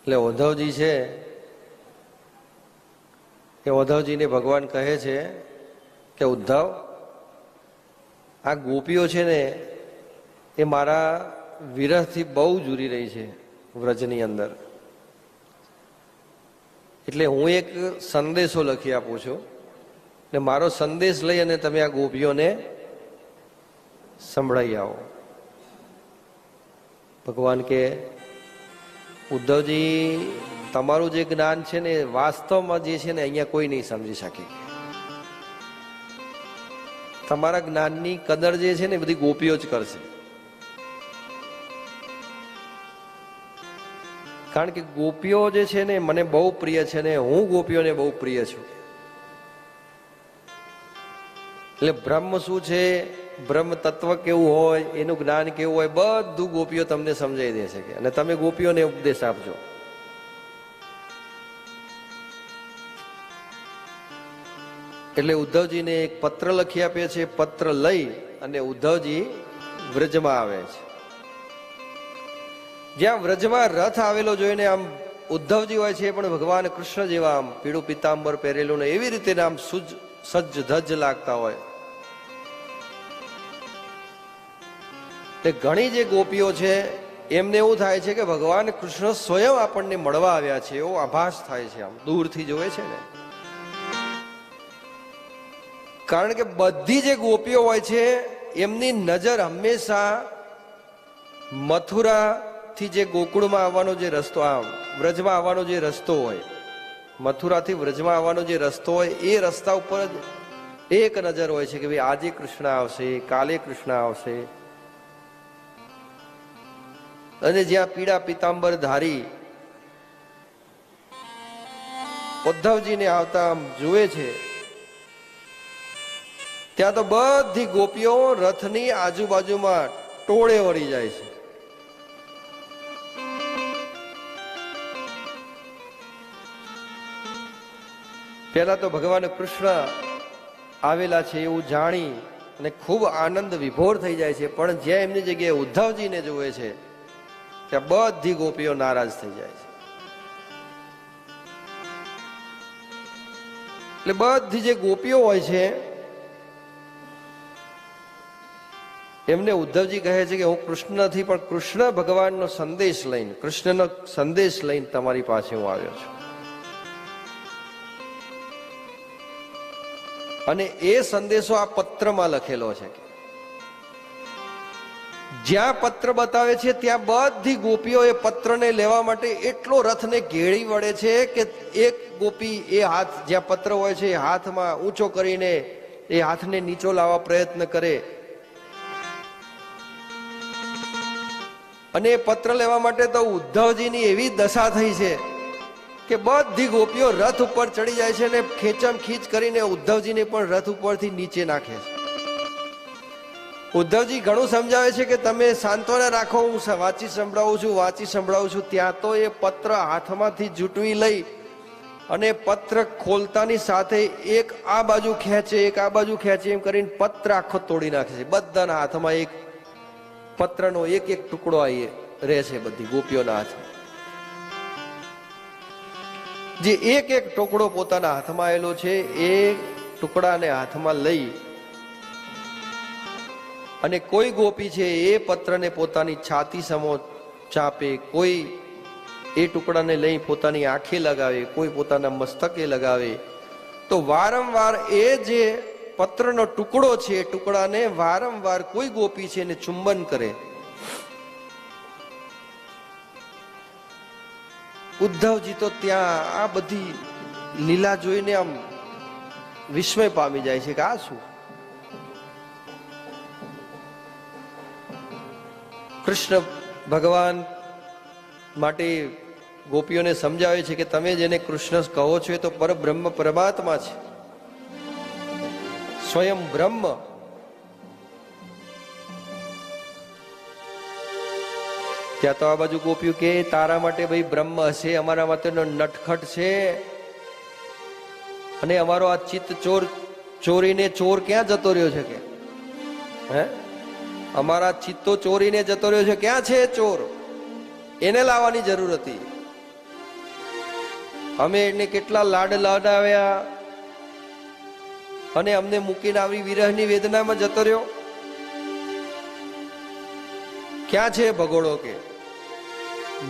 એટલે ઉદ્ધવજી છે કે ઉદ્ધવજીને ભગવાન કહે છે કે ઉદ્ધવ, આ ગોપીઓ છે ને એ મારા વિરહથી બહુ જુરી રહી છે વ્રજની અંદર. એટલે હું એક સંદેશો લખી આપું છું ને મારો સંદેશ લઈ અને તમે આ ગોપીઓને સંભળાઈ આવો. ભગવાન કે ઉદ્ધવજી, તમારું જે જ્ઞાન છે ને વાસ્તવમાં જે છે ને અહીંયા કોઈ નહીં સમજી શકે. તમારા જ્ઞાનની કદર જે છે ને બધી ગોપીઓ જ કરશે. કારણ કે ગોપીઓ જે છે ને મને બહુ પ્રિય છે ને હું ગોપીઓને બહુ પ્રિય છું. એટલે બ્રહ્મ શું છે, બ્રહ્મ તત્વ કેવું હોય, એનું જ્ઞાન કેવું હોય, બધું ગોપીઓ તમને સમજાવી દે છે. અને તમે ગોપીઓને ઉપદેશ આપજો. એટલે ઉદ્ધવજીને એક પત્ર લખી આપે છે. પત્ર લઈ અને ઉદ્ધવજી વ્રજમાં આવે છે. જ્યાં વ્રજમાં રથ આવેલો જોઈને આમ ઉદ્ધવજી હોય છે પણ ભગવાન કૃષ્ણ જેવા આમ પીળું પિતાંબર પહેરેલું ને એવી રીતે આમ સજ્જ ધજ લાગતા હોય. ઘણી જે ગોપીઓ છે એમને એવું થાય છે કે ભગવાન કૃષ્ણ સ્વયં આપણને મળવા આવ્યા છે એવો આભાસ થાય છે. આમ દૂરથી જોવે છે ને, કારણ કે બધી જે ગોપીઓ હોય છે એમની નજર હંમેશા મથુરાથી જે ગોકુળમાં આવવાનો જે રસ્તો, આમ વ્રજમાં આવવાનો જે રસ્તો હોય, મથુરાથી વ્રજમાં આવવાનો જે રસ્તો હોય એ રસ્તા ઉપર જ એક નજર હોય છે કે ભાઈ આજે કૃષ્ણ આવશે, કાલે કૃષ્ણ આવશે. અને જ્યાં પીળા પિતાંબર ધારી ઉદ્ધવજીને આવતા આમ જુએ છે, ત્યાં તો બધી ગોપીઓ રથની આજુબાજુમાં ટોળે વળી જાય છે. પહેલા તો ભગવાન કૃષ્ણ આવેલા છે એવું જાણી અને ખૂબ આનંદ વિભોર થઈ જાય છે. પણ જ્યાં એમની જગ્યાએ ઉદ્ધવજીને જુએ છે ત્યાં બધી ગોપીઓ નારાજ થઈ જાય છે. એટલે બધી જે ગોપીઓ હોય છે એમને ઉદ્ધવજી કહે છે કે હું કૃષ્ણ નથી પણ કૃષ્ણ ભગવાનનો સંદેશ લઈને, કૃષ્ણનો સંદેશ લઈને તમારી પાસે હું આવ્યો છું. અને એ સંદેશો આ પત્રમાં લખેલો છે. જ્યાં પત્ર બતાવે છે ત્યાં બધી ગોપીઓ એ પત્રને લેવા માટે એટલો રથને ઘેરી વળે છે કે એક ગોપી એ હાથ જ્યાં પત્ર હોય છે એ હાથમાં ઊંચો કરીને એ હાથને નીચો લાવવા પ્રયત્ન કરે. અને એ પત્ર લેવા માટે તો ઉદ્ધવજીની એવી દશા થઈ છે કે બધી ગોપીઓ રથ ઉપર ચડી જાય છે અને ખેંચમ ખીચ કરીને ઉદ્ધવજીને પણ રથ ઉપરથી નીચે નાખે છે. ઉદ્ધવજી ઘણું સમજાવે છે કે તમે સાંત્વના રાખો, હું વાંચી સંભળાવું છું. ત્યાં તો એ પત્ર હાથમાંથી જૂટવી લઈ અને પત્ર ખોલતાની સાથે એક આ બાજુ ખેંચે, એક આ બાજુ ખેંચે, એમ કરીને પત્ર આખો તોડી નાખે છે. બધાના હાથમાં એક પત્રનો એક એક ટુકડો આવી રહે છે બધી ગોપીઓના હાથમાં. જે એક એક ટુકડો પોતાના હાથમાં આવેલો છે એ ટુકડાને હાથમાં લઈ અને કોઈ ગોપી છે એ પત્રને પોતાની છાતી સમો ચાપે, કોઈ એ ટુકડાને લઈ પોતાની આંખે લગાવે, કોઈ પોતાના મસ્તકે લગાવે. તો વારંવાર એ જે પત્રનો ટુકડો છે એ ટુકડાને વારંવાર કોઈ ગોપી છે એને ચુંબન કરે. ઉદ્ધવજી તો ત્યાં આ બધી લીલા જોઈને આમ વિસ્મય પામી જાય છે કે આ શું? કૃષ્ણ ભગવાન માટે ગોપીઓને સમજાવે છે કે તમે જેને કૃષ્ણ કહો છો એ તો પરબ્રહ્મ પરમાત્મા છે, સ્વયં બ્રહ્મ. ત્યાં તો આ બાજુ ગોપીઓ કે તારા માટે ભાઈ બ્રહ્મ હશે, અમારા માટે નટખટ છે. અને અમારો આ ચિત્ત ચોરીને ચોર ક્યાં જતો રહ્યો છે કે હે? અમારા ચિત્તો ચોરીને જતો રહ્યો છે, ક્યાં છે ચોર? એને લાવવાની જરૂર હતી. અમે એને કેટલા લાડ લાડાવ્યા અને અમને મૂકીને આવી વિરહની વેદનામાં જતો રહ્યો. ક્યાં છે ભગોળો? કે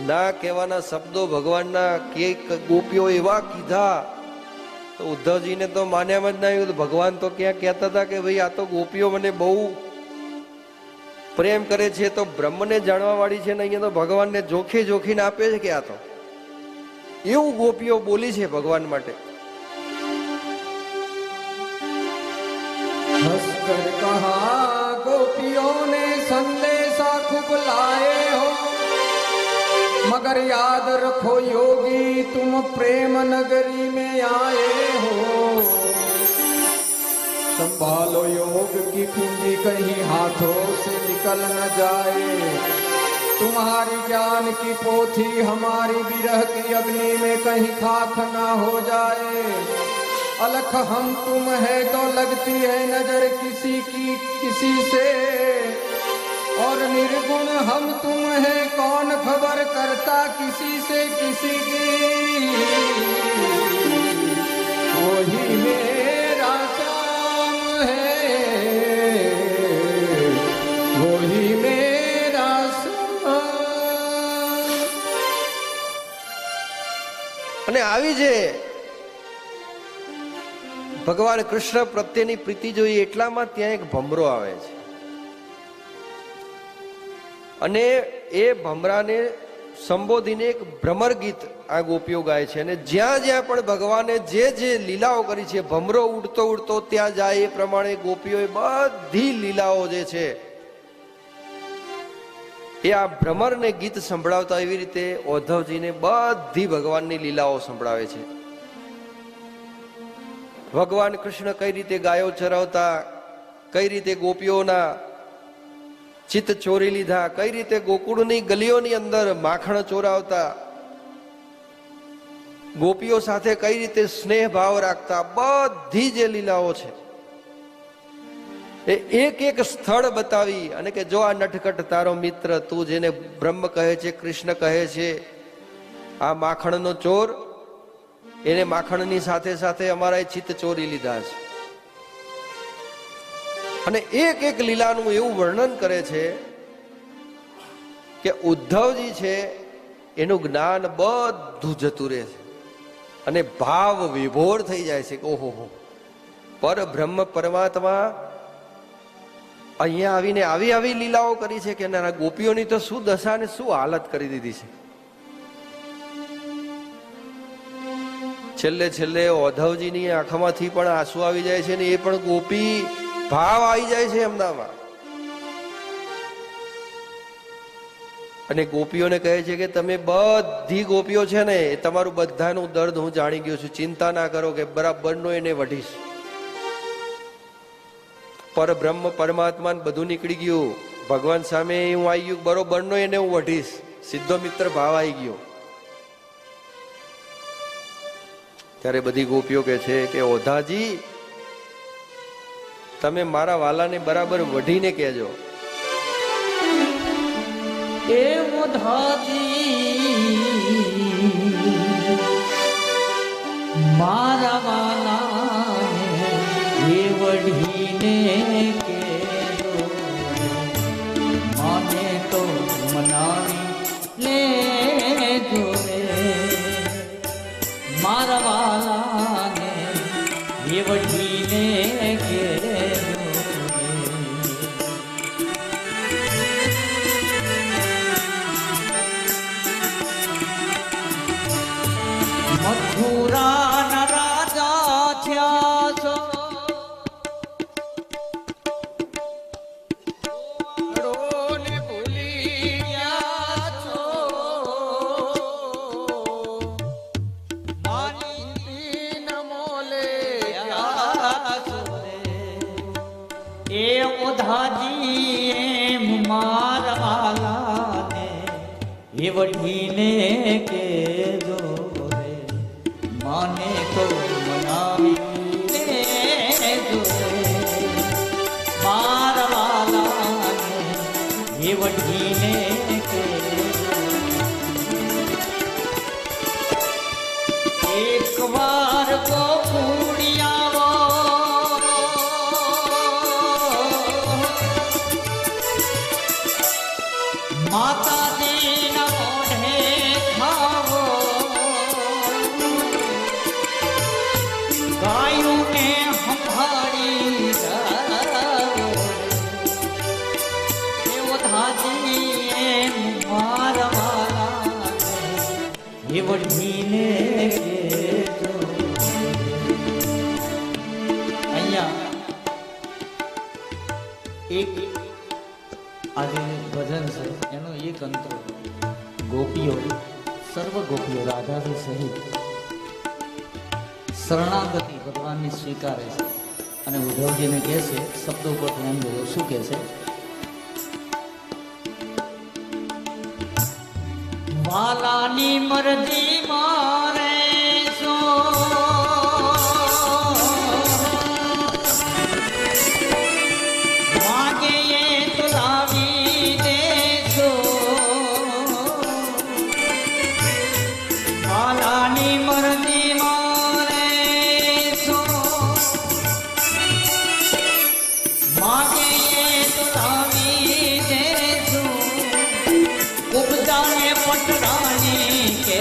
ના કહેવાના શબ્દો ભગવાનના કે ગોપીઓ એવા કીધા તો ઉદ્ધવજીને તો માન્યામાં જ ના આવ્યું. ભગવાન તો ક્યાં કહેતા હતા કે ભાઈ આ તો ગોપીઓ મને બહુ પ્રેમ કરે છે, તો બ્રહ્મને જાણવા વાળી છે ને અહીંયા તો ભગવાનને જોખે જોખીને આપે છે કે આ તો એવું ગોપીઓ બોલી છે ભગવાન માટે. हंसकर कहा गोपियों ने संदेशा खूब लाए हो, मगर याद रखो योगी तुम प्रेम नगरी में आए हो. संभालो योग की कुंजी कहीं हाथों से निकल न जाए, तुम्हारी ज्ञान की पोथी हमारी विरह की अग्नि में कहीं खाक ना हो जाए. अलख हम तुम है तो लगती है नजर किसी की किसी से, और निर्गुण हम तुम है कौन खबर करता किसी से किसी की. वही मेरा श्याम है, वही मेरा श्याम. અને આવી છે ભગવાન કૃષ્ણ પ્રત્યેની પ્રીતિ જોઈએ એટલામાં ત્યાં એક ભમરો આવે છે અને એ ભમરાને સંબોધીને એક ભ્રમર ગીત આ ગોપીઓ ગાય છે. અને જ્યાં જ્યાં પણ ભગવાને જે જે લીલાઓ કરી છે, ભમરો ઉડતો ઉડતો ત્યાં જાય એ પ્રમાણે ગોપીઓએ બધી લીલાઓ જે છે એ આ ભ્રમરને ગીત સંભળાવતા એવી રીતે ઉદ્ધવજીને બધી ભગવાનની લીલાઓ સંભળાવે છે. ભગવાન કૃષ્ણ કઈ રીતે ગાયો ચરાવતા, કઈ રીતે ગોપીઓના ચિત્ત ચોરી લીધા, કઈ રીતે ગોકુળની ગલીઓની અંદર માખણ ચોરાવતા, ગોપીઓ સાથે કઈ રીતે સ્નેહ ભાવ રાખતા, બધી જે લીલાઓ છે એ એક એક સ્થળ બતાવી અને કે જો આ નટખટ તારો મિત્ર, તું જેને બ્રહ્મ કહે છે, કૃષ્ણ કહે છે, આ માખણનો ચોર, એને માખણની સાથે સાથે અમારા ચિત્ત ચોરી લીધા છે. અને એક એક લીલાનું એવું વર્ણન કરે છે કે ઉદ્ધવજી છે એનું જ્ઞાન બધું જતું રહે છે અને ભાવ વિભોર થઈ જાય છે કે ઓહો પર બ્રહ્મ પરમાત્મા અહીંયા આવીને આવી આવી લીલાઓ કરી છે કે ના ગોપીઓની તો શું દશા ને શું હાલત કરી દીધી છે. છેલ્લે છેલ્લે ઉદ્ધવજીની આંખમાંથી પણ આંસુ આવી જાય છે ને એ પણ ગોપી ભાવ આવી જાય છે એમનામાં. અને ગોપીઓને કહે છે કે તમે બધી ગોપીઓ છે ને એ તમારું બધાનું દર્દ હું જાણી ગયો છું, ચિંતા ના કરો કે બરાબરનો એને વઢીશ. પરબ્રહ્મ પરમાત્મા બધું નીકળી ગયું, ભગવાન સામે હું આવી ગયું, બરોબરનો એને હું વઢીશ. સીધો મિત્ર ભાવ આવી ગયો. ત્યારે બધી ગોપીઓ કહે છે કે ઓધાજી તમે મારા વાલાને બરાબર વઢીને કહેજો. એ ઓધાજી મારા વાલાને એ વઢીને કહેજો, માને તો મનાવી લેજો રે. મારા વાલાને એ વઢીને કહેજો. મથુરાના રાજા થયા છો, ને ભૂલી ગયા છો, માની ન મોલે ગયા છો રે. એ ઓધાજી એમ મારા વાલાને એ વઢીને કહેજો, માને તો મનાવી લેજો રે. મારા વાલાને એ વઢીને કહેજો. એ માતાજી ના મોઢે ખાવો ગાયું ને સંભાળી જાવો એવો થાજી એમ મારવાલા એ વઢીને કેજો અહીંયા એક આજે ભજન છે એનો એક અંતરો ગોપીઓ સર્વ ગોપીઓ રાધાજી સહિત શરણાગતિ ભગવાનની સ્વીકારે છે અને ઉદ્ધવજીને કહે છે શબ્દો પર ધ્યાન દેવો શું કહે છે વાલાની મરજી મારે સો માગે એ તો લાવી દેશો વાલાની મરજી મારે સો માગે એ તો લાવી દેશો ઉપજાને પટરાની કે